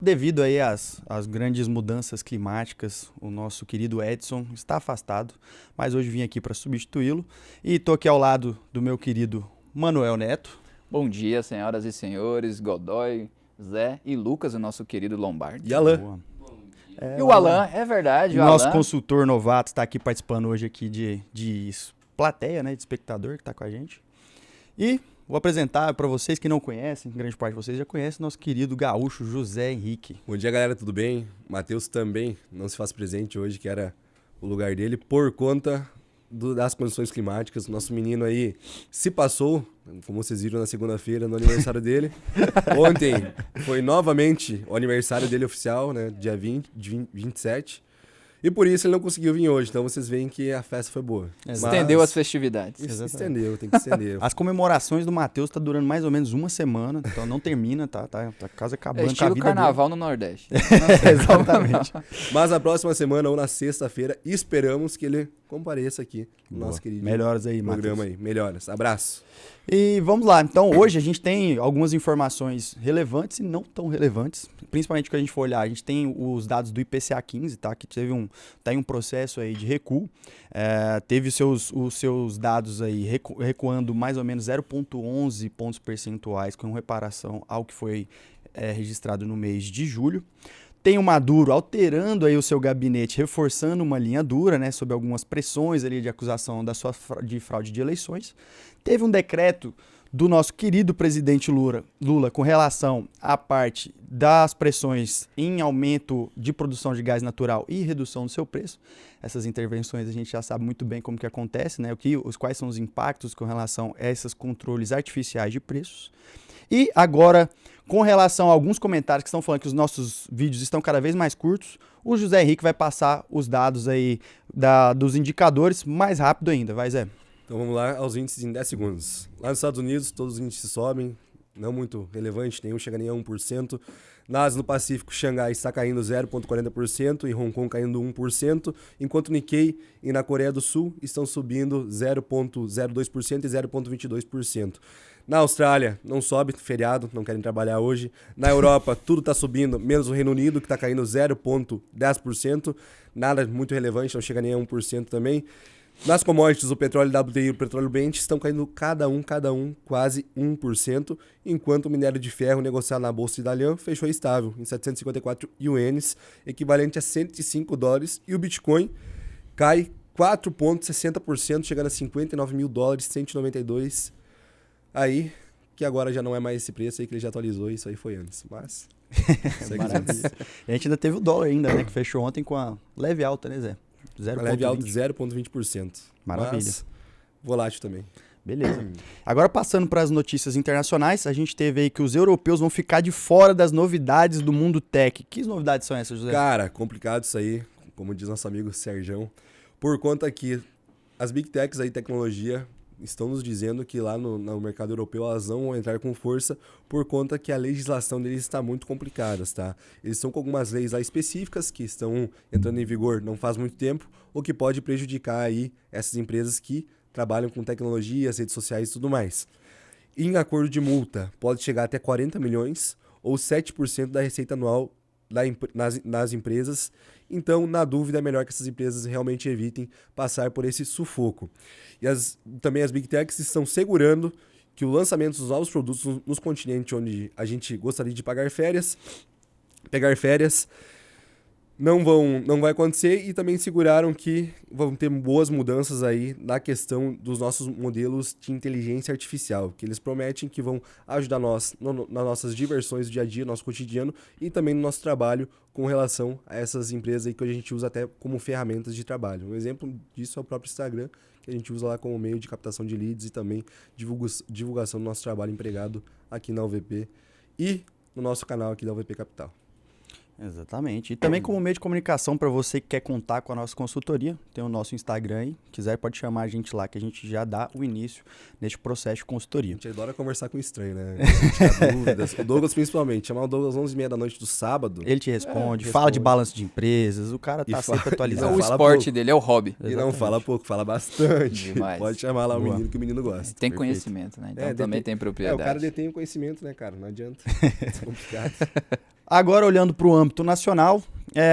Devido aí às grandes mudanças climáticas, o nosso querido Edson está afastado, mas hoje vim aqui para substituí-lo e estou aqui ao lado do meu querido Manuel Neto. Bom dia, senhoras e senhores, Godoy, Zé e Lucas, o nosso querido Lombardi. E Alan. Boa. E o Alan, é verdade, O o nosso Alan. consultor novato está aqui participando hoje aqui de plateia, né, de espectador que está com a gente. E vou apresentar para vocês que não conhecem, grande parte de vocês já conhecem, nosso querido gaúcho José Henrique. Bom dia, galera, tudo bem? Matheus também não se faz presente hoje, que era o lugar dele, por conta das condições climáticas. Nosso menino aí se passou, como vocês viram na segunda-feira, no aniversário dele. Ontem foi novamente o aniversário dele oficial, né, dia 27. E por isso ele não conseguiu vir hoje, então vocês veem que a festa foi boa. Estendeu as festividades. Estendeu, tem que estender. As comemorações do Matheus tá durando mais ou menos uma semana, então não termina, tá quase acabando É com a estilo vida carnaval no Nordeste. Exatamente. Mas na próxima semana ou na sexta-feira, esperamos que ele compareça aqui no nosso querido Melhoras aí, programa Matheus. aí. Melhoras. Abraço. E vamos lá, então hoje a gente tem algumas informações relevantes e não tão relevantes, principalmente que a gente for olhar, a gente tem os dados do IPCA 15, tá, que teve um processo aí de recuo, teve os seus dados aí recuando mais ou menos 0,11 pontos percentuais com reparação ao que foi registrado no mês de julho. Tem o Maduro alterando aí o seu gabinete, reforçando uma linha dura, né, sob algumas pressões ali de acusação de fraude de eleições. Teve um decreto do nosso querido presidente Lula com relação à parte das pressões em aumento de produção de gás natural e redução do seu preço. Essas intervenções a gente já sabe muito bem como que acontece, né, quais são os impactos com relação a esses controles artificiais de preços. E agora, com relação a alguns comentários que estão falando que os nossos vídeos estão cada vez mais curtos, o José Henrique vai passar os dados aí dos indicadores mais rápido ainda, vai, Zé? Então vamos lá aos índices em 10 segundos. Lá nos Estados Unidos, todos os índices sobem, não muito relevante, nenhum chega nem a 1%. Na Ásia, no Pacífico, Xangai está caindo 0,40% e Hong Kong caindo 1%, enquanto Nikkei e na Coreia do Sul estão subindo 0,02% e 0,22%. Na Austrália, não sobe, feriado, não querem trabalhar hoje. Na Europa, tudo está subindo, menos o Reino Unido, que está caindo 0,10%. Nada muito relevante, não chega nem a 1% também. Nas commodities, o petróleo WTI e o petróleo Brent estão caindo cada um, quase 1%, enquanto o minério de ferro negociado na Bolsa de Dalian fechou estável, em 754 ienes, equivalente a 105 dólares, e o Bitcoin cai 4,60%, chegando a 59 mil dólares, 192. Aí, que agora já não é mais esse preço aí, que ele já atualizou, isso aí foi antes, mas... Maravilha. E a gente ainda teve o dólar ainda, né, que fechou ontem com a leve alta, né, Zé? Uma leve alta de 0,20%. Maravilha. Mas volátil também. Beleza. Agora passando para as notícias internacionais, a gente teve aí que os europeus vão ficar de fora das novidades do mundo tech. Que novidades são essas, José? Cara, complicado isso aí, como diz nosso amigo Serjão, por conta que as big techs aí, tecnologia, estão nos dizendo que lá no mercado europeu elas não vão entrar com força por conta que a legislação deles está muito complicada, tá? Eles estão com algumas leis lá específicas que estão entrando em vigor não faz muito tempo, o que pode prejudicar aí essas empresas que trabalham com tecnologias, redes sociais e tudo mais. Em acordo de multa, pode chegar até 40 milhões ou 7% da receita anual nas empresas. Então, na dúvida, é melhor que essas empresas realmente evitem passar por esse sufoco. E também as Big Techs estão segurando que o lançamento dos novos produtos nos continentes onde a gente gostaria de pegar férias, não vai acontecer, e também seguraram que vão ter boas mudanças aí na questão dos nossos modelos de inteligência artificial, que eles prometem que vão ajudar nós nas nossas diversões do dia a dia, nosso cotidiano, e também no nosso trabalho com relação a essas empresas aí que a gente usa até como ferramentas de trabalho. Um exemplo disso é o próprio Instagram, que a gente usa lá como meio de captação de leads e também divulgação do nosso trabalho empregado aqui na UVP e no nosso canal aqui da UVP Capital. Exatamente. E também como meio de comunicação para você que quer contar com a nossa consultoria, tem o nosso Instagram aí. Quiser, pode chamar a gente lá, que a gente já dá o início neste processo de A consultoria. gente adora conversar com estranho, né? Tirar dúvidas. O Douglas, principalmente. Chamar o Douglas às 11h30 da noite do sábado. Ele te responde, fala de balanço de empresas, o cara tá sempre atualizado. O fala esporte pouco. dele é o hobby. E não Exatamente. fala pouco, fala bastante. Demais. Pode chamar lá o Boa. menino que o menino gosta. Tem Perfeito. conhecimento, né? Então também tem o propriedade. cara detém o conhecimento, né, cara? Não adianta. É complicado. Agora, olhando para o âmbito nacional,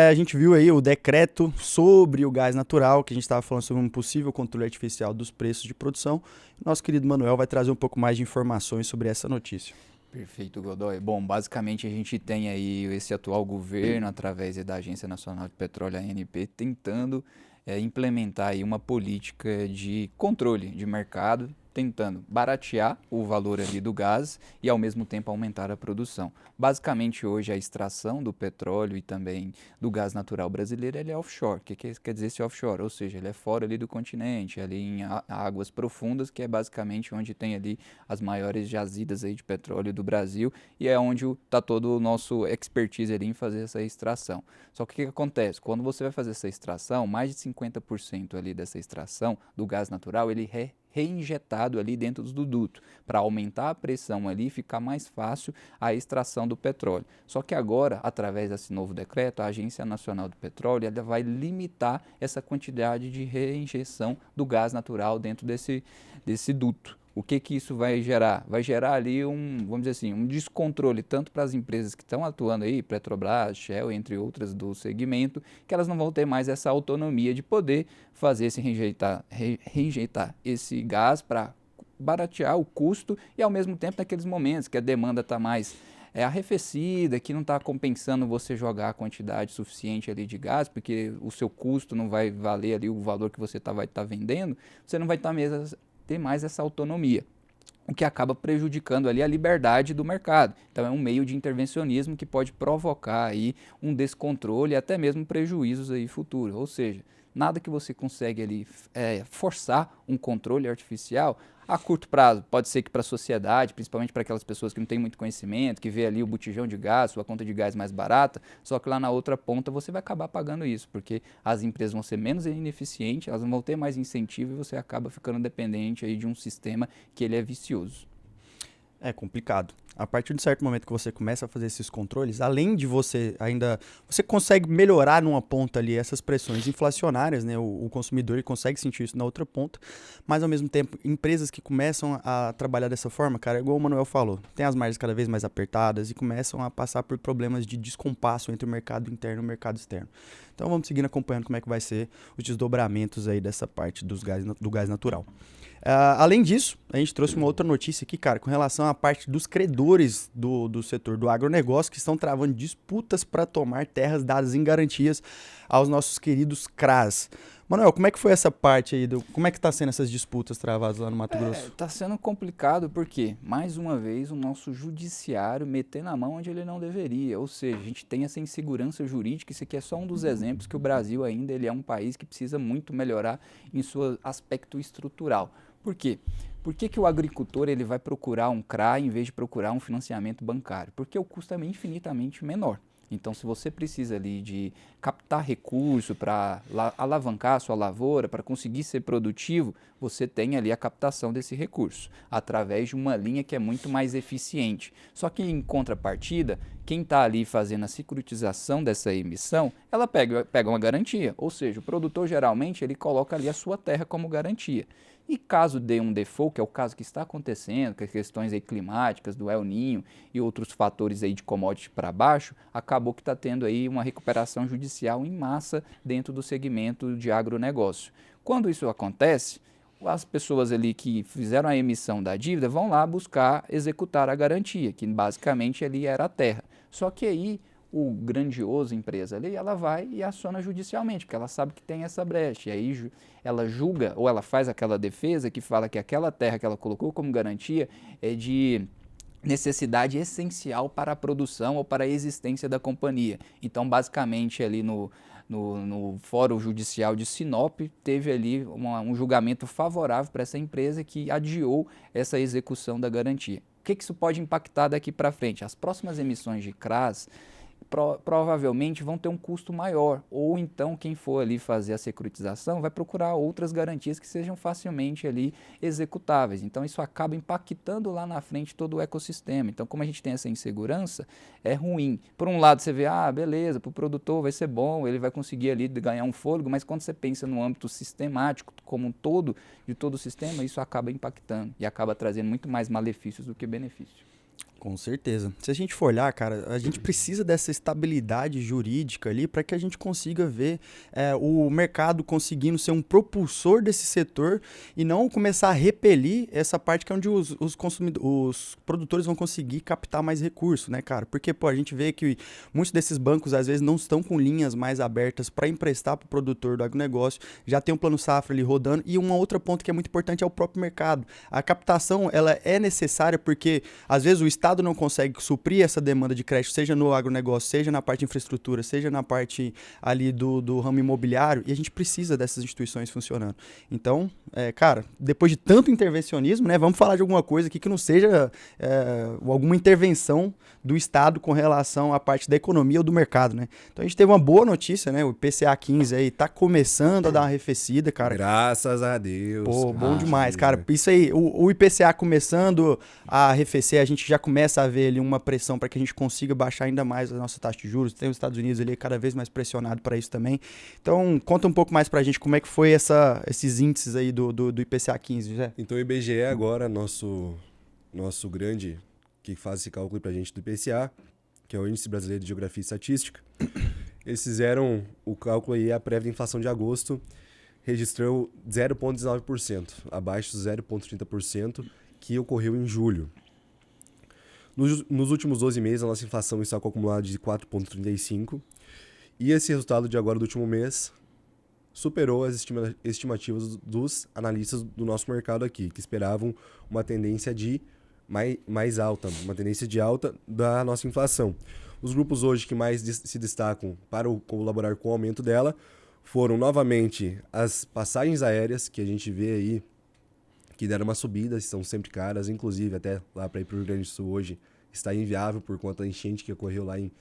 a gente viu aí o decreto sobre o gás natural, que a gente estava falando sobre um possível controle artificial dos preços de produção. Nosso querido Manuel vai trazer um pouco mais de informações sobre essa notícia. Perfeito, Godoy. Bom, basicamente a gente tem aí esse atual governo, através da Agência Nacional de Petróleo, ANP, tentando implementar aí uma política de controle de mercado, tentando baratear o valor ali do gás e ao mesmo tempo aumentar a produção. Basicamente hoje a extração do petróleo e também do gás natural brasileiro ele é offshore. O que quer dizer esse offshore? Ou seja, ele é fora ali do continente, ali em águas profundas, que é basicamente onde tem ali as maiores jazidas aí de petróleo do Brasil e é onde está todo o nosso expertise ali em fazer essa extração. Só que o que acontece? Quando você vai fazer essa extração, mais de 50% ali dessa extração do gás natural, ele reinjetado ali dentro do duto, para aumentar a pressão ali e ficar mais fácil a extração do petróleo. Só que agora, através desse novo decreto, a Agência Nacional do Petróleo ela vai limitar essa quantidade de reinjeção do gás natural dentro desse duto. O que isso vai gerar? Vai gerar ali vamos dizer assim, um descontrole tanto para as empresas que estão atuando aí, Petrobras, Shell, entre outras do segmento, que elas não vão ter mais essa autonomia de poder fazer esse reinjetar esse gás para baratear o custo e ao mesmo tempo naqueles momentos que a demanda está mais arrefecida, que não está compensando você jogar a quantidade suficiente ali de gás, porque o seu custo não vai valer ali o valor que você vai estar vendendo, você não vai estar mesmo ter mais essa autonomia, o que acaba prejudicando ali a liberdade do mercado. Então é um meio de intervencionismo que pode provocar aí um descontrole e até mesmo prejuízos aí futuros. Ou seja, nada que você consegue ali forçar um controle artificial a curto prazo. Pode ser que para a sociedade, principalmente para aquelas pessoas que não têm muito conhecimento, que vê ali o botijão de gás, sua conta de gás mais barata, só que lá na outra ponta você vai acabar pagando isso, porque as empresas vão ser menos ineficientes, elas não vão ter mais incentivo e você acaba ficando dependente aí de um sistema que ele é vicioso. É complicado. A partir de um certo momento que você começa a fazer esses controles, além de você consegue melhorar numa ponta ali essas pressões inflacionárias, né? O consumidor ele consegue sentir isso na outra ponta, mas ao mesmo tempo, empresas que começam a trabalhar dessa forma, cara, igual o Manuel falou, tem as margens cada vez mais apertadas e começam a passar por problemas de descompasso entre o mercado interno e o mercado externo. Então vamos seguindo acompanhando como é que vai ser os desdobramentos aí dessa parte do gás natural. Além disso, a gente trouxe uma outra notícia aqui, cara, com relação à parte dos credores do setor do agronegócio que estão travando disputas para tomar terras dadas em garantias aos nossos queridos CRAs. Manuel, como é que foi essa parte aí? Como é que está sendo essas disputas travadas lá no Mato Grosso? Está sendo complicado porque, mais uma vez, o nosso judiciário metendo a mão onde ele não deveria. Ou seja, a gente tem essa insegurança jurídica. Isso aqui é só um dos exemplos que o Brasil ainda ele é um país que precisa muito melhorar em seu aspecto estrutural. Por quê? Por que o agricultor ele vai procurar um CRA em vez de procurar um financiamento bancário? Porque o custo é infinitamente menor. Então, se você precisa ali de captar recurso para alavancar a sua lavoura, para conseguir ser produtivo, você tem ali a captação desse recurso, através de uma linha que é muito mais eficiente. Só que, em contrapartida, quem está ali fazendo a securitização dessa emissão, ela pega uma garantia. Ou seja, o produtor, geralmente, ele coloca ali a sua terra como garantia. E caso dê um default, que é o caso que está acontecendo, com as questões aí climáticas, do El Niño e outros fatores aí de commodity para baixo, acabou que está tendo aí uma recuperação judicial em massa dentro do segmento de agronegócio. Quando isso acontece, as pessoas ali que fizeram a emissão da dívida vão lá buscar executar a garantia, que basicamente ali era a terra. Só que aí o grandioso empresa ali, ela vai e aciona judicialmente, porque ela sabe que tem essa brecha. E aí ela julga, ou ela faz aquela defesa que fala que aquela terra que ela colocou como garantia é de necessidade essencial para a produção ou para a existência da companhia. Então, basicamente, ali no Fórum Judicial de Sinop, teve ali um julgamento favorável para essa empresa que adiou essa execução da garantia. O que isso pode impactar daqui para frente? As próximas emissões de CRAs provavelmente vão ter um custo maior, ou então quem for ali fazer a securitização vai procurar outras garantias que sejam facilmente ali executáveis. Então isso acaba impactando lá na frente todo o ecossistema. Então, como a gente tem essa insegurança, é ruim. Por um lado você vê, beleza, para o produtor vai ser bom, ele vai conseguir ali ganhar um fôlego, mas quando você pensa no âmbito sistemático como um todo, de todo o sistema, isso acaba impactando e acaba trazendo muito mais malefícios do que benefício. Com certeza. Se a gente for olhar, cara, a gente precisa dessa estabilidade jurídica ali para que a gente consiga ver o mercado conseguindo ser um propulsor desse setor e não começar a repelir essa parte que é onde os produtores vão conseguir captar mais recursos, né, cara? Porque, pô, a gente vê que muitos desses bancos, às vezes, não estão com linhas mais abertas para emprestar para o produtor do agronegócio, já tem um plano safra ali rodando, e uma outra ponto que é muito importante é o próprio mercado. A captação, ela é necessária porque, às vezes, o Estado não consegue suprir essa demanda de crédito, seja no agronegócio, seja na parte de infraestrutura, seja na parte ali do ramo imobiliário, e a gente precisa dessas instituições funcionando. Então, cara, depois de tanto intervencionismo, né, vamos falar de alguma coisa aqui que não seja alguma intervenção do Estado com relação à parte da economia ou do mercado, né? Então a gente teve uma boa notícia, né? O IPCA 15 aí tá começando a dar uma arrefecida, cara. Graças a Deus. Pô, bom demais, cara. Isso aí, o IPCA começando a arrefecer, a gente já começa a ver ali uma pressão para que a gente consiga baixar ainda mais a nossa taxa de juros. Tem os Estados Unidos ali cada vez mais pressionado para isso também. Então, conta um pouco mais pra gente como é que foi esses índices aí do IPCA 15, José. Então o IBGE agora, nosso grande, que faz esse cálculo pra gente do IPCA, que é o Índice Brasileiro de Geografia e Estatística, eles fizeram o cálculo aí, a prévia de inflação de agosto registrou 0,19%, abaixo do 0,30% que ocorreu em julho. Nos últimos 12 meses, a nossa inflação está com acumulado de 4,35%, e esse resultado de agora do último mês superou as estimativas dos analistas do nosso mercado aqui, que esperavam uma tendência de mais alta, uma tendência de alta da nossa inflação. Os grupos hoje que mais se destacam para colaborar com o aumento dela foram novamente as passagens aéreas, que a gente vê aí que deram uma subida, são sempre caras, inclusive até lá para ir para o Rio Grande do Sul hoje está inviável por conta da enchente que ocorreu lá em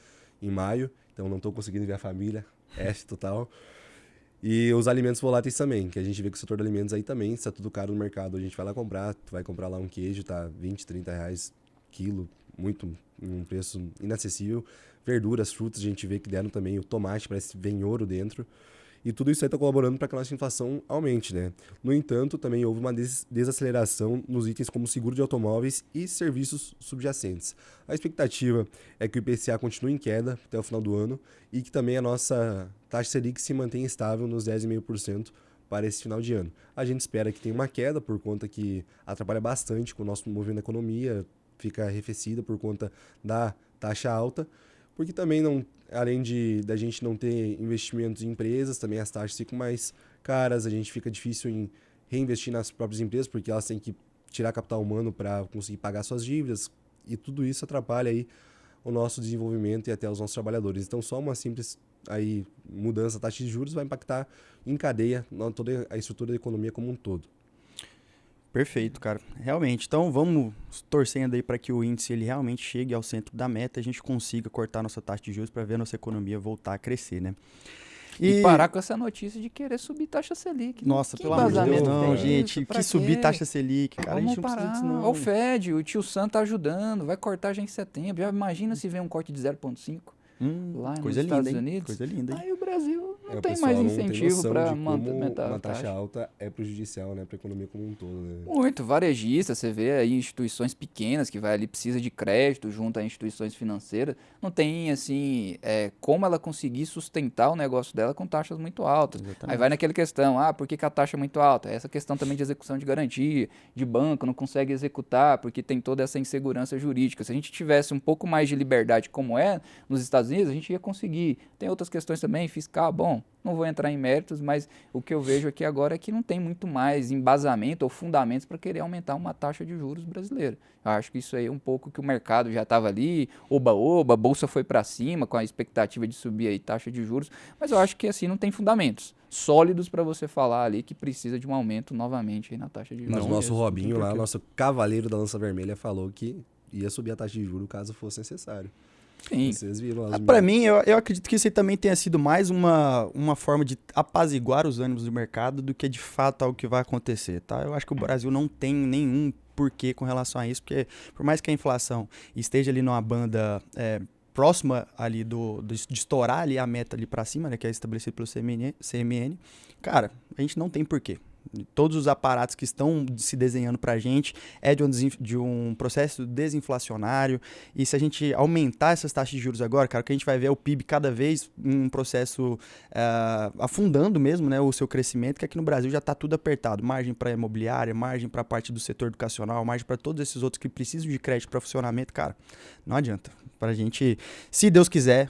maio, então não estou conseguindo ver a família, F total. E os alimentos voláteis também, que a gente vê que o setor de alimentos aí também está tudo caro no mercado. A gente vai lá comprar, tu vai comprar lá um queijo, tá 20, 30 reais quilo, um preço inacessível. Verduras, frutas, a gente vê que deram também, o tomate parece que vem ouro dentro. E tudo isso aí está colaborando para que a nossa inflação aumente, né? No entanto, também houve uma desaceleração nos itens como seguro de automóveis e serviços subjacentes. A expectativa é que o IPCA continue em queda até o final do ano e que também a nossa taxa Selic se mantenha estável nos 10,5% para esse final de ano. A gente espera que tenha uma queda por conta que atrapalha bastante com o nosso movimento da economia, fica arrefecida por conta da taxa alta, porque também além da gente não ter investimentos em empresas, também as taxas ficam mais caras, a gente fica difícil em reinvestir nas próprias empresas, porque elas têm que tirar capital humano para conseguir pagar suas dívidas, e tudo isso atrapalha aí o nosso desenvolvimento e até os nossos trabalhadores. Então só uma simples aí, mudança da taxa de juros vai impactar em cadeia toda a estrutura da economia como um todo. Perfeito, cara. Realmente. Então, vamos torcendo aí para que o índice ele realmente chegue ao centro da meta e a gente consiga cortar nossa taxa de juros para ver a nossa economia voltar a crescer, né? E parar com essa notícia de querer subir taxa Selic. Nossa, pelo amor de Deus, não, gente. Que subir taxa Selic, cara. Vamos a gente não precisa disso, não. Ó, o Fed, o tio Sam tá ajudando, vai cortar já em setembro. Já imagina se vem um corte de 0,5 lá nos Estados Unidos. Coisa linda, hein? Aí o Brasil não tem pessoal mais não tem incentivo noção para de como aumentar uma a taxa taxa. alta é prejudicial, né, para a economia como um todo, né? Muito, varejista, você vê aí instituições pequenas que vai ali, precisa de crédito junto a instituições financeiras, não tem, assim, como ela conseguir sustentar o negócio dela com taxas muito altas. Exatamente. Aí vai naquela questão, por que a taxa é muito alta? Essa questão também de execução de garantia, de banco, não consegue executar porque tem toda essa insegurança jurídica. Se a gente tivesse um pouco mais de liberdade como é nos Estados Unidos, a gente ia conseguir. Tem outras questões também, fiscal, bom, não vou entrar em méritos, mas o que eu vejo aqui agora é que não tem muito mais embasamento ou fundamentos para querer aumentar uma taxa de juros brasileira. Eu acho que isso aí é um pouco que o mercado já estava ali, oba-oba, a bolsa foi para cima com a expectativa de subir aí taxa de juros, mas eu acho que assim não tem fundamentos sólidos para você falar ali que precisa de um aumento novamente aí na taxa de juros. Mas o nosso Robinho lá, nosso cavaleiro da lança vermelha, falou que ia subir a taxa de juros caso fosse necessário. Sim. Vocês viram Para mim, eu acredito que isso aí também tenha sido mais uma forma de apaziguar os ânimos do mercado do que de fato algo que vai acontecer, tá? Eu acho que o Brasil não tem nenhum porquê com relação a isso, porque por mais que a inflação esteja ali numa banda próxima ali de estourar ali a meta ali para cima, né, que é estabelecida pelo CMN, cara, a gente não tem porquê. Todos os aparatos que estão se desenhando para a gente é de um processo desinflacionário. E se a gente aumentar essas taxas de juros agora, cara, o que a gente vai ver é o PIB cada vez em um processo afundando mesmo, né, o seu crescimento, que aqui no Brasil já está tudo apertado. Margem para imobiliária, margem para a parte do setor educacional, margem para todos esses outros que precisam de crédito para funcionamento, cara, não adianta. Para a gente, se Deus quiser,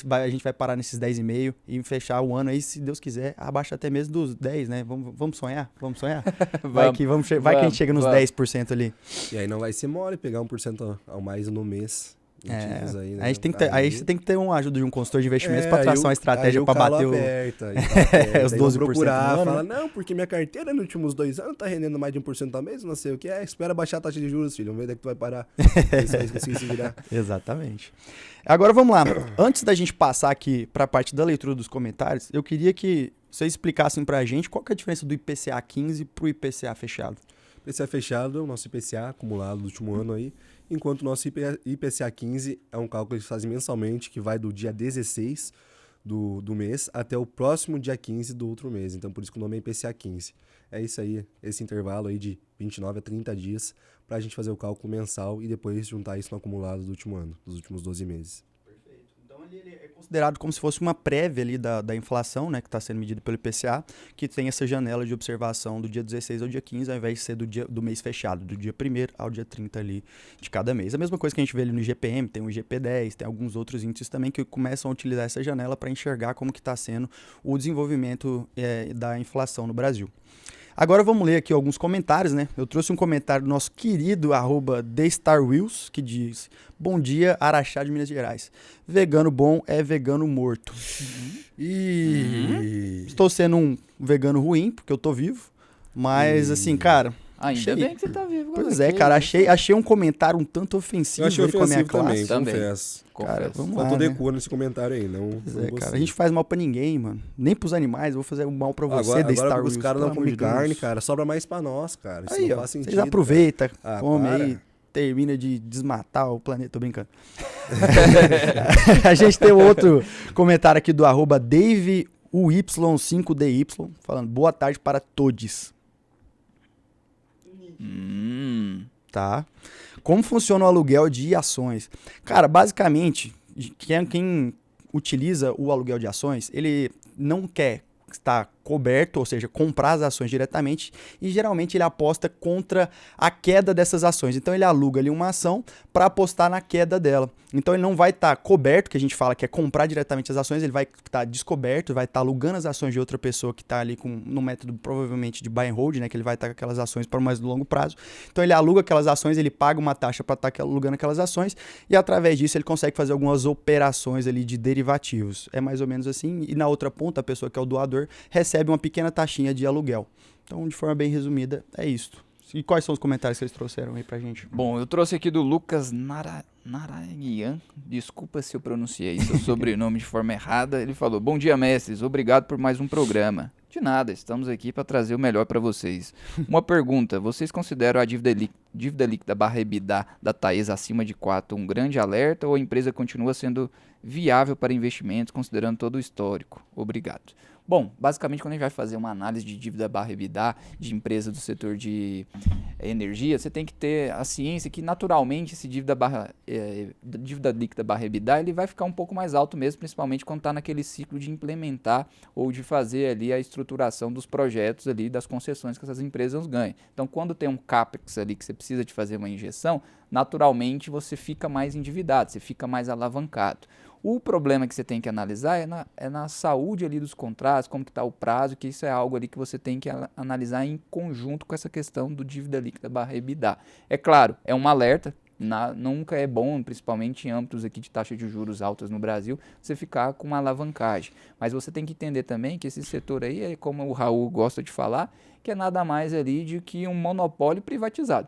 a gente vai parar nesses 10,5 e fechar o ano aí, se Deus quiser, abaixo até mesmo dos 10, né? Vamos sonhar? Vamos sonhar? Vai que a gente chega nos 10% ali. E aí não vai ser mole pegar 1% ao mais no mês. Aí, né? Aí você tem que ter uma ajuda de um consultor de investimentos para traçar uma estratégia para bater os 12%. Procurar, fala, não, porque minha carteira nos últimos 2 anos tá rendendo mais de 1% ao mês, não sei o que é. Espera baixar a taxa de juros, filho. Vamos ver onde é que tu vai parar. Isso aí conseguir se virar. Exatamente. Agora vamos lá. Antes da gente passar aqui para a parte da leitura dos comentários, eu queria que vocês explicassem para a gente qual que é a diferença do IPCA 15 para o IPCA fechado. IPCA fechado é o nosso IPCA acumulado do último ano aí, enquanto o nosso IPCA 15 é um cálculo que eles fazem mensalmente, que vai do dia 16 do mês até o próximo dia 15 do outro mês. Então, por isso que o nome é IPCA 15. É isso aí, esse intervalo aí de 29 a 30 dias para a gente fazer o cálculo mensal e depois juntar isso no acumulado do último ano, dos últimos 12 meses. Perfeito. Então, ele é considerado como se fosse uma prévia ali da inflação, né, que está sendo medida pelo IPCA, que tem essa janela de observação do dia 16 ao dia 15, ao invés de ser do mês fechado, do dia 1º ao dia 30 ali de cada mês. A mesma coisa que a gente vê ali no IGPM, tem o IGP-10, tem alguns outros índices também que começam a utilizar essa janela para enxergar como que está sendo o desenvolvimento da inflação no Brasil. Agora vamos ler aqui alguns comentários, né? Eu trouxe um comentário do nosso querido @TheStarWheels, que diz: bom dia, Araxá de Minas Gerais. Vegano bom é vegano morto. Estou sendo um vegano ruim, porque eu tô vivo. Mas assim, cara... Ainda bem que você tá vivo. Pois é, cara, achei um comentário um tanto ofensivo. Eu achei com a minha ofensivo classe. também, confesso. Cara, vamos Faltou lá, decoro nesse comentário aí, não. Pois é, cara, a gente faz mal pra ninguém, mano. Nem pros animais, eu vou fazer mal pra você, agora os caras não comem carne, cara, sobra mais pra nós, cara. Isso aí, não faz sentido. Vocês aproveitam, come para. aí, termina de desmatar o planeta. Tô brincando. A gente tem outro comentário aqui do @DaveUY5DY, falando: boa tarde para todos. Tá. Como funciona o aluguel de ações? Cara, basicamente, quem utiliza o aluguel de ações, ele não quer estar coberto, ou seja, comprar as ações diretamente, e geralmente ele aposta contra a queda dessas ações. Então ele aluga ali uma ação para apostar na queda dela. Então ele não vai estar coberto, que a gente fala que é comprar diretamente as ações, ele vai estar descoberto, vai estar alugando as ações de outra pessoa que está ali no método provavelmente de buy and hold, né, que ele vai estar com aquelas ações para mais longo prazo. Então ele aluga aquelas ações, ele paga uma taxa para estar alugando aquelas ações, e através disso ele consegue fazer algumas operações ali de derivativos. É mais ou menos assim, e na outra ponta a pessoa que é o doador recebe uma pequena taxinha de aluguel. Então, de forma bem resumida, é isto. E quais são os comentários que eles trouxeram aí pra gente? Bom, eu trouxe aqui do Lucas Narayan. Desculpa se eu pronunciei seu sobrenome de forma errada. Ele falou: bom dia, mestres. Obrigado por mais um programa. De nada, estamos aqui para trazer o melhor para vocês. Uma pergunta: vocês consideram a dívida líquida / EBITDA da Taesa acima de 4 um grande alerta, ou a empresa continua sendo viável para investimentos, considerando todo o histórico? Obrigado. Bom, basicamente quando a gente vai fazer uma análise de dívida / EBITDA de empresa do setor de energia, você tem que ter a ciência que naturalmente esse dívida líquida / EBITDA ele vai ficar um pouco mais alto mesmo, principalmente quando está naquele ciclo de implementar ou de fazer ali a estruturação dos projetos ali, das concessões que essas empresas ganham. Então quando tem um CAPEX ali que você precisa de fazer uma injeção, naturalmente você fica mais endividado, você fica mais alavancado. O problema que você tem que analisar é na saúde ali dos contratos, como que está o prazo, que isso é algo ali que você tem que analisar em conjunto com essa questão do dívida líquida / EBITDA. É claro, é um alerta, nunca é bom, principalmente em âmbitos aqui de taxa de juros altas no Brasil, você ficar com uma alavancagem. Mas você tem que entender também que esse setor aí, é como o Raul gosta de falar, que é nada mais ali de que um monopólio privatizado.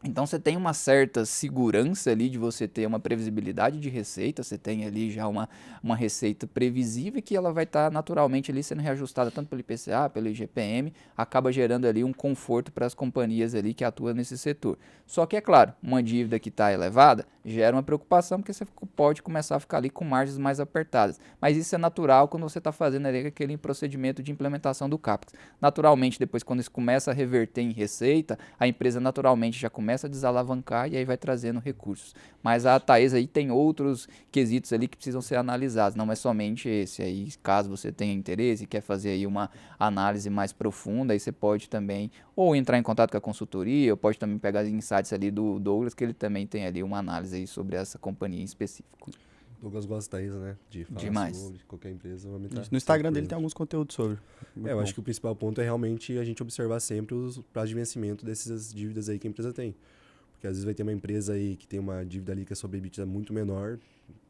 Então você tem uma certa segurança ali de você ter uma previsibilidade de receita, você tem ali já uma receita previsível que ela vai estar naturalmente ali sendo reajustada tanto pelo IPCA, pelo IGPM, acaba gerando ali um conforto para as companhias ali que atuam nesse setor. Só que é claro, uma dívida que está elevada gera uma preocupação porque você pode começar a ficar ali com margens mais apertadas. Mas isso é natural quando você está fazendo ali aquele procedimento de implementação do CAPEX. Naturalmente, depois quando isso começa a reverter em receita, a empresa naturalmente já começa a desalavancar e aí vai trazendo recursos. Mas a Taesa aí tem outros quesitos ali que precisam ser analisados, não é somente esse. Aí, caso você tenha interesse e quer fazer aí uma análise mais profunda, aí você pode também ou entrar em contato com a consultoria, ou pode também pegar insights ali do Douglas, que ele também tem ali uma análise aí sobre essa companhia em específico. Douglas gosta da Taesa, né? De falar demais sobre qualquer empresa. No Instagram dele tem alguns conteúdos sobre. Eu acho que o principal ponto é realmente a gente observar sempre os prazos de vencimento dessas dívidas aí que a empresa tem. Porque às vezes vai ter uma empresa aí que tem uma dívida líquida sobre EBITDA muito menor,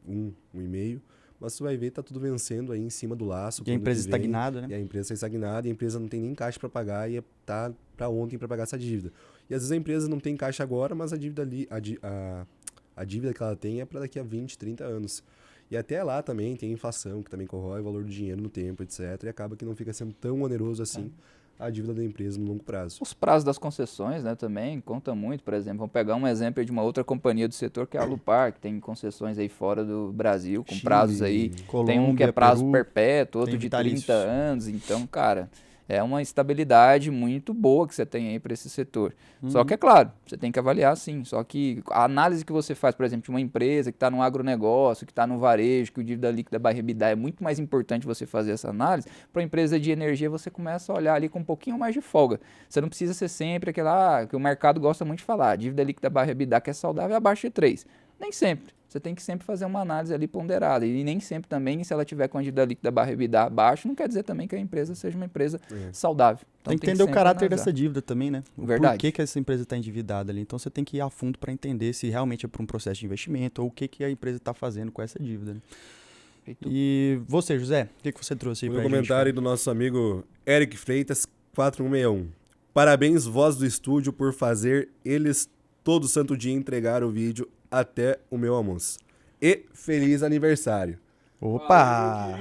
1,5, mas você vai ver tá tudo vencendo aí em cima do laço. E a empresa estagnada, né? E a empresa está estagnada e a empresa não tem nem caixa para pagar e tá para ontem para pagar essa dívida. E às vezes a empresa não tem caixa agora, mas a dívida ali, a dívida que ela tem é para daqui a 20, 30 anos. E até lá também tem inflação, que também corrói o valor do dinheiro no tempo, etc. E acaba que não fica sendo tão oneroso assim a dívida da empresa no longo prazo. Os prazos das concessões, né, também contam muito. Por exemplo, vamos pegar um exemplo de uma outra companhia do setor, que é a Alupar, que tem concessões aí fora do Brasil, com Chile, prazos aí. Colômbia, tem um que é prazo Peru, perpétuo, outro de 30 anos. Então, cara, é uma estabilidade muito boa que você tem aí para esse setor. Só que, é claro, você tem que avaliar sim. Só que a análise que você faz, por exemplo, de uma empresa que está no agronegócio, que está no varejo, que o dívida líquida barra EBITDA é muito mais importante você fazer essa análise. Para uma empresa de energia, você começa a olhar ali com um pouquinho mais de folga. Você não precisa ser sempre aquela que o mercado gosta muito de falar. Dívida líquida barra EBITDA que é saudável é abaixo de 3. Nem sempre. Você tem que sempre fazer uma análise ali ponderada. E nem sempre também, se ela tiver com a dívida líquida barra EBITDA abaixo, não quer dizer também que a empresa seja uma empresa saudável. Então, tem que entender o caráter analisar dessa dívida também, né? Verdade. Por que essa empresa está endividada ali. Então você tem que ir a fundo para entender se realmente é para um processo de investimento ou o que a empresa está fazendo com essa dívida. Né? E você, José, o que você trouxe aí para a gente? Comentário do nosso amigo Eric Freitas, 4161. Parabéns, voz do estúdio, por fazer eles todo santo dia entregar o vídeo até o meu almoço. E feliz aniversário. Opa!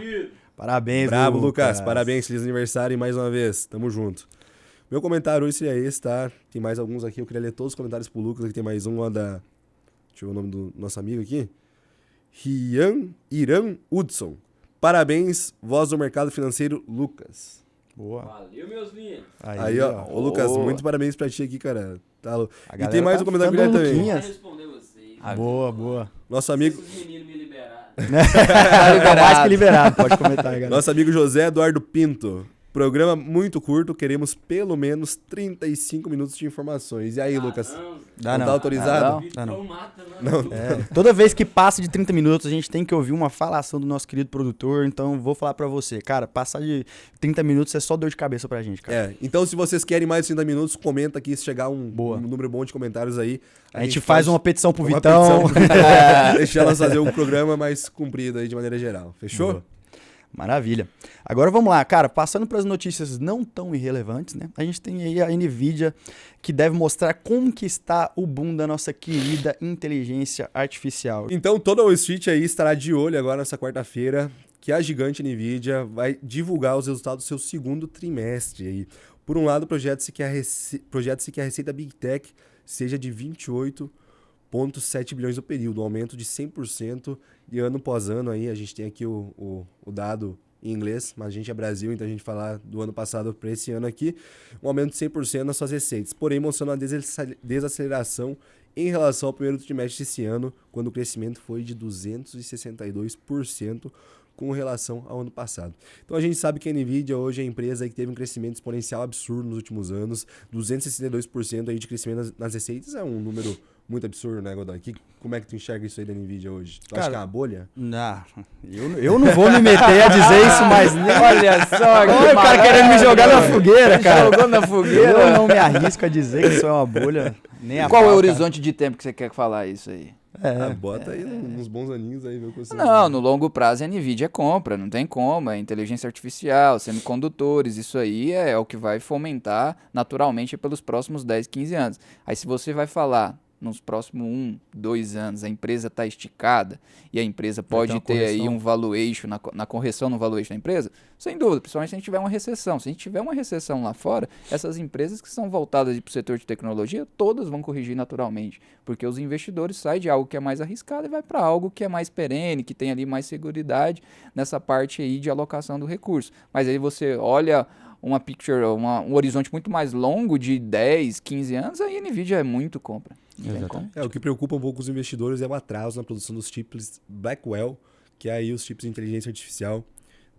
Parabéns, Bravo, Lucas. Parabéns, feliz aniversário mais uma vez. Tamo junto. Meu comentário hoje seria esse, tá? Tem mais alguns aqui. Eu queria ler todos os comentários pro Lucas. Aqui tem mais um lá da... Deixa eu ver o nome do nosso amigo aqui. Irã Hudson. Parabéns, voz do mercado financeiro, Lucas. Boa. Valeu, meus lindos. Aí, ó. Ô, Lucas, muito parabéns pra ti aqui, cara. Tá louco. E tem mais um comentário pra ele também. Eu vou responder vocês. Boa. Nosso amigo... Esses meninos me liberaram. Tá mais que liberado, pode comentar aí, galera. Nosso amigo José Eduardo Pinto. Programa muito curto, queremos pelo menos 35 minutos de informações. E aí, Lucas? Dá não tá autorizado? Dá não. Não. Toda vez que passa de 30 minutos, a gente tem que ouvir uma falação do nosso querido produtor. Então, vou falar pra você. Cara, passar de 30 minutos é só dor de cabeça pra gente, cara. Então se vocês querem mais de 30 minutos, comenta aqui. Se chegar um número bom de comentários aí, a gente faz uma petição pro uma Vitão. petição pro Vitão. Deixa elas fazer um programa mais comprido aí de maneira geral. Fechou? Boa. Maravilha. Agora vamos lá, cara, passando para as notícias não tão irrelevantes, né? A gente tem aí a Nvidia que deve mostrar como que está o boom da nossa querida inteligência artificial. Então toda a Wall Street aí estará de olho agora nessa quarta-feira que a gigante Nvidia vai divulgar os resultados do seu segundo trimestre aí. Por um lado, projeta-se que a receita Big Tech seja de 28,7 bilhões no período, um aumento de 100% de ano após ano. Aí a gente tem aqui o dado em inglês, mas a gente é Brasil, então a gente falar do ano passado para esse ano aqui, um aumento de 100% nas suas receitas, porém mostrando uma desaceleração em relação ao primeiro trimestre desse ano, quando o crescimento foi de 262% com relação ao ano passado. Então a gente sabe que a Nvidia hoje é a empresa que teve um crescimento exponencial absurdo nos últimos anos, 262% aí de crescimento nas receitas é um número muito absurdo, né, Godoy? Como é que tu enxerga isso aí da Nvidia hoje? Tu acha que é uma bolha? Não, eu não vou me meter a dizer isso, mas... Olha só, Olha o cara querendo me jogar na fogueira, cara. Jogou na fogueira. Eu não me arrisco a dizer que isso é uma bolha, nem a Qual é pau, o cara. horizonte de tempo que você quer falar isso aí? Bota aí uns bons aninhos aí, viu? Não, no longo prazo a NVIDIA compra, não tem como, é inteligência artificial, semicondutores, isso aí é o que vai fomentar naturalmente pelos próximos 10, 15 anos. Aí se você vai falar nos próximos 1, 2 anos, a empresa está esticada e a empresa pode ter aí um valuation, na correção no valuation da empresa, sem dúvida, principalmente se a gente tiver uma recessão. Se a gente tiver uma recessão lá fora, essas empresas que são voltadas para o setor de tecnologia, todas vão corrigir naturalmente, porque os investidores saem de algo que é mais arriscado e vai para algo que é mais perene, que tem ali mais seguridade nessa parte aí de alocação do recurso. Mas aí você olha uma picture, um horizonte muito mais longo de 10, 15 anos, aí a NVIDIA é muito compra. O que preocupa um pouco os investidores é o atraso na produção dos chips Blackwell, que é aí os chips de inteligência artificial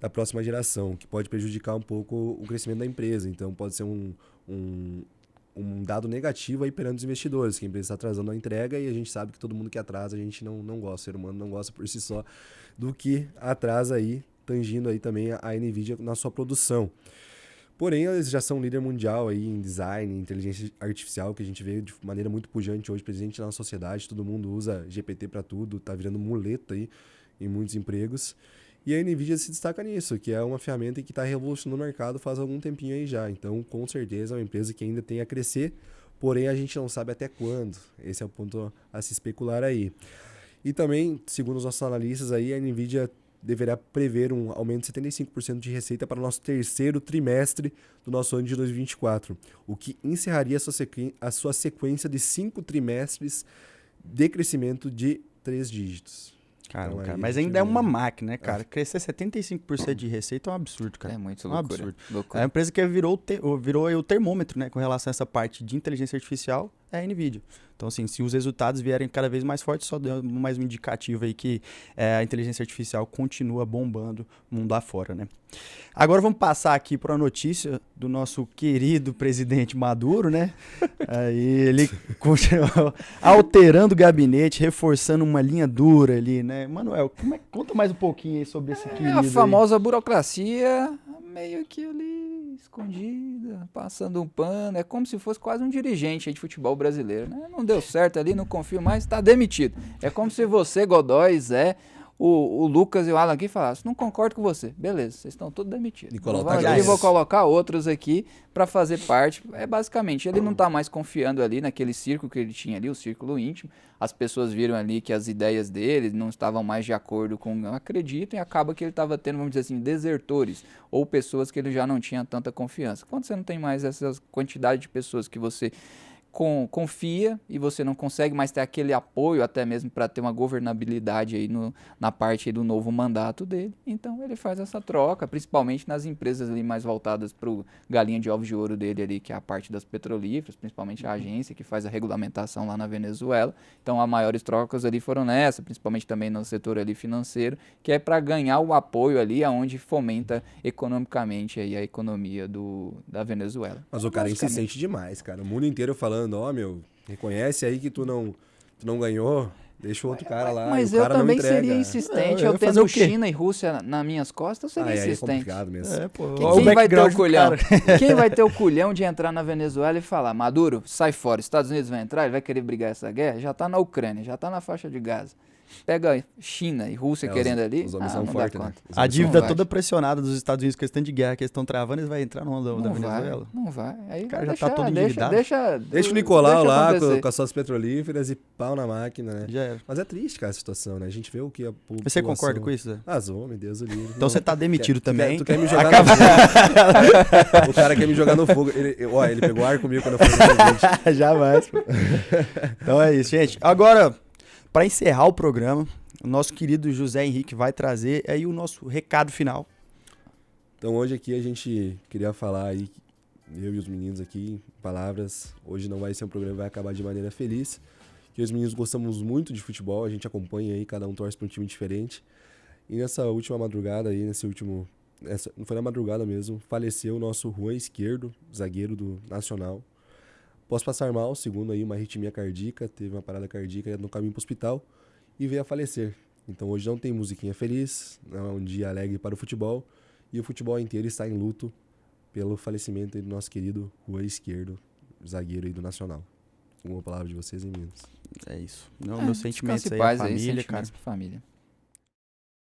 da próxima geração, que pode prejudicar um pouco o crescimento da empresa. Então pode ser um dado negativo aí perante os investidores, que a empresa está atrasando a entrega e a gente sabe que todo mundo que atrasa a gente não gosta, o ser humano não gosta por si só do que atrasa aí, tangindo aí também a NVIDIA na sua produção. Porém, eles já são líder mundial aí em design, em inteligência artificial, que a gente vê de maneira muito pujante hoje, presente na sociedade. Todo mundo usa GPT para tudo, tá virando muleta aí em muitos empregos. E a NVIDIA se destaca nisso, que é uma ferramenta que está revolucionando o mercado faz algum tempinho aí já. Então, com certeza, é uma empresa que ainda tem a crescer, porém a gente não sabe até quando. Esse é o ponto a se especular aí. E também, segundo os nossos analistas aí, a NVIDIA deverá prever um aumento de 75% de receita para o nosso terceiro trimestre do nosso ano de 2024, o que encerraria a sua sequência de 5 trimestres de crescimento de 3 dígitos. Caramba, então, cara, mas ainda é uma máquina, né, cara? Crescer 75% de receita é um absurdo, cara. É muito um loucura. absurdo. Loucura. É uma empresa que virou aí o termômetro, né, com relação a essa parte de inteligência artificial, é a NVIDIA. Então, assim, se os resultados vierem cada vez mais fortes, só deu mais um indicativo aí que a inteligência artificial continua bombando no mundo afora, né? Agora vamos passar aqui para a notícia do nosso querido presidente Maduro, né? Aí ele continuou alterando o gabinete, reforçando uma linha dura ali, né? Manuel, conta mais um pouquinho aí sobre esse querido a famosa burocracia meio que ali escondida, passando um pano. É como se fosse quase um dirigente aí de futebol brasileiro, né? Não deu certo ali, não confio mais, está demitido. É como se você, Godoy, Zé, o Lucas e o Alan aqui falassem, não concordo com você. Beleza, vocês estão todos demitidos. Nicolau Eu vou colocar outros aqui para fazer parte. É basicamente, ele não está mais confiando ali naquele círculo que ele tinha ali, o círculo íntimo. As pessoas viram ali que as ideias dele não estavam mais de acordo com o que acreditam e acaba que ele estava tendo, vamos dizer assim, desertores ou pessoas que ele já não tinha tanta confiança. Quando você não tem mais essa quantidade de pessoas que você confia e você não consegue mais ter aquele apoio até mesmo para ter uma governabilidade aí na parte aí do novo mandato dele, então ele faz essa troca, principalmente nas empresas ali mais voltadas para o galinha de ovos de ouro dele ali, que é a parte das petrolíferas, principalmente a agência que faz a regulamentação lá na Venezuela. Então as maiores trocas ali foram nessa, principalmente também no setor ali financeiro, que é para ganhar o apoio ali aonde fomenta economicamente aí a economia da Venezuela. Mas o cara insistente demais, cara. O mundo inteiro falando, reconhece aí que tu não ganhou, deixa o outro cara lá. Mas o cara eu também não entrega. seria insistente, eu eu ia fazer tendo o quê? China e Rússia nas minhas costas, eu seria Aí é insistente. complicado mesmo. Quem vai ter o culhão? Quem vai ter o culhão de entrar na Venezuela e falar, Maduro, sai fora, Estados Unidos vai entrar, ele vai querer brigar essa guerra? Já tá na Ucrânia, já tá na faixa de Gaza. Pega China e Rússia querendo ali, os homens são não fortes, dá né? conta. Os A homens dívida Não vai. toda pressionada dos Estados Unidos, questão de guerra que eles estão travando, eles vão entrar no da Não Venezuela. não vai. Aí O cara vai já tá todo endividado. Deixa o Nicolau lá acontecer. com as suas petrolíferas e pau na máquina, né? Já era. Mas é triste, cara, a situação, né? A gente vê o que a população... Você concorda com isso, Zé? Meu Deus do livro. Então você tá demitido também. Tu quer me jogar no fogo. O cara quer me jogar no fogo. Ele pegou ar comigo quando eu falei no vídeo. Jamais. Pô. Então é isso, gente. Agora, para encerrar o programa, o nosso querido José Henrique vai trazer aí o nosso recado final. Então hoje aqui a gente queria falar aí, eu e os meninos aqui, palavras. Hoje não vai ser um programa que vai acabar de maneira feliz. Que os meninos gostamos muito de futebol, a gente acompanha aí, cada um torce para um time diferente. E nessa última madrugada aí, não foi na madrugada mesmo, faleceu o nosso Juan Esquerdo, zagueiro do Nacional. Após passar mal, segundo aí uma arritmia cardíaca, teve uma parada cardíaca no caminho para o hospital e veio a falecer. Então hoje não tem musiquinha feliz, não é um dia alegre para o futebol e o futebol inteiro está em luto pelo falecimento aí do nosso querido Juan Esquerdo, zagueiro aí do Nacional. Uma palavra de vocês em Minas. É isso. Não, meus sentimentos descanse aí em paz à aí, família, cara. sentimentos pra família.